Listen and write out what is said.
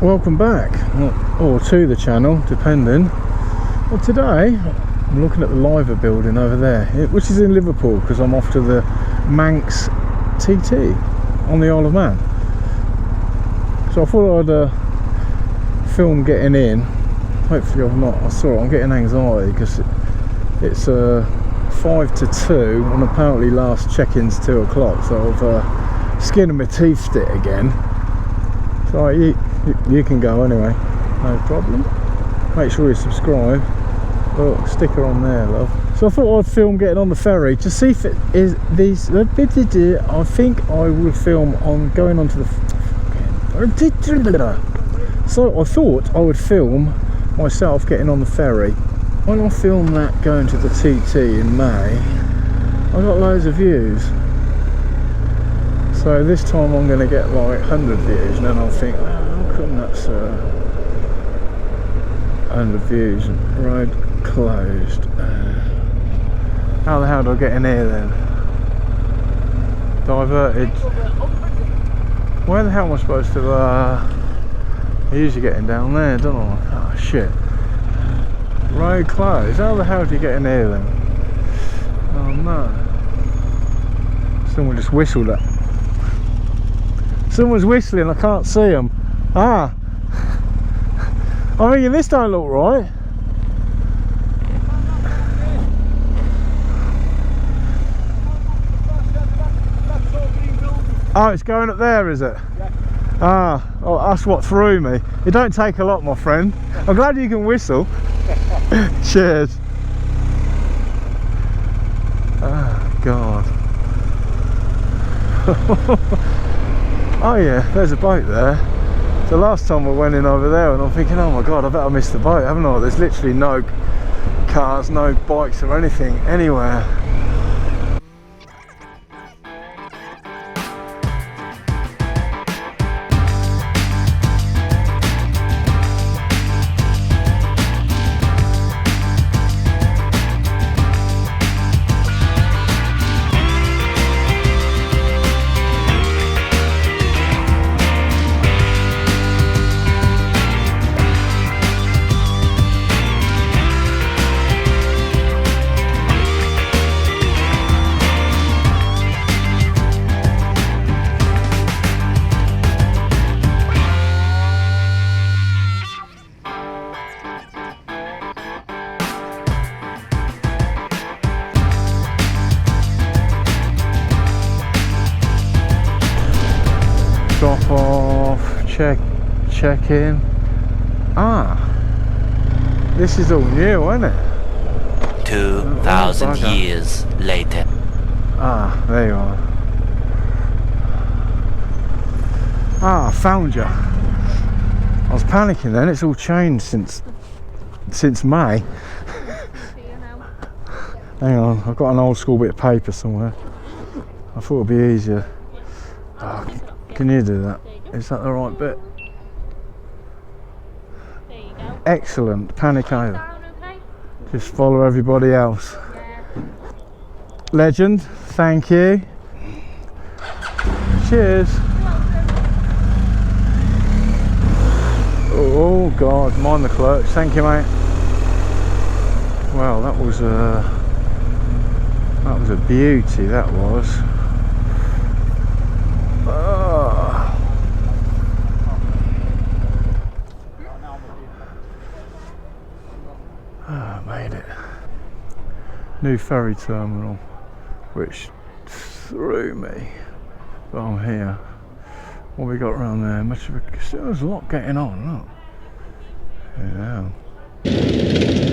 welcome back, or to the channel, depending. Well, today I'm looking at the Liver building over there, which is in Liverpool, because I'm off to the ManxGP on the Isle of Man. So I thought I'd film getting in. Hopefully I'm not. I'm getting anxiety because it's 5 to 2 and apparently last check-in's 2 o'clock, so I've skinned my teeth it again. So you can go anyway, no problem. Make sure you subscribe. Oh, sticker on there, love. So I thought I'd film getting on the ferry to see if it is these. I think I will film on going onto the. So I thought I would film myself getting on the ferry. When I filmed that going to the TT in May, I got loads of views. So this time I'm going to get like 100 views, and then I'll think, oh, how come that's 100 views? Road closed. How the hell do I get in here then? Diverted. Where the hell am I supposed to? I usually getting down there, don't I? Oh shit. Road closed. How the hell do you get in here then? Oh no. Someone just whistled at. Someone's whistling, I can't see them. Ah! I'm thinking this don't look right. Oh, it's going up there, is it? Yeah. Ah, oh, that's what threw me. It don't take a lot, my friend. I'm glad you can whistle. Cheers. Oh, God. Oh yeah, there's a boat there. The last time I went in over there and I'm thinking, oh my God, I bet I missed the boat, haven't I? There's literally no cars, no bikes or anything anywhere. Drop off, check in. Ah, this is all new, isn't it? 2,000 years later. Ah, there you are. Ah, found you. I was panicking then. It's all changed since May. Hang on, I've got an old school bit of paper somewhere. I thought it'd be easier. Oh, can you do that? Is that the right bit? There you go. Excellent. Panic over. Okay? Just follow everybody else. Yeah. Legend. Thank you. Cheers. Oh God, mind the clerks. Thank you, mate. Well, that was a beauty. That was. Made it. New ferry terminal, which threw me, but I'm here. What we got around there? Much of a, there's a lot getting on. Look. Yeah.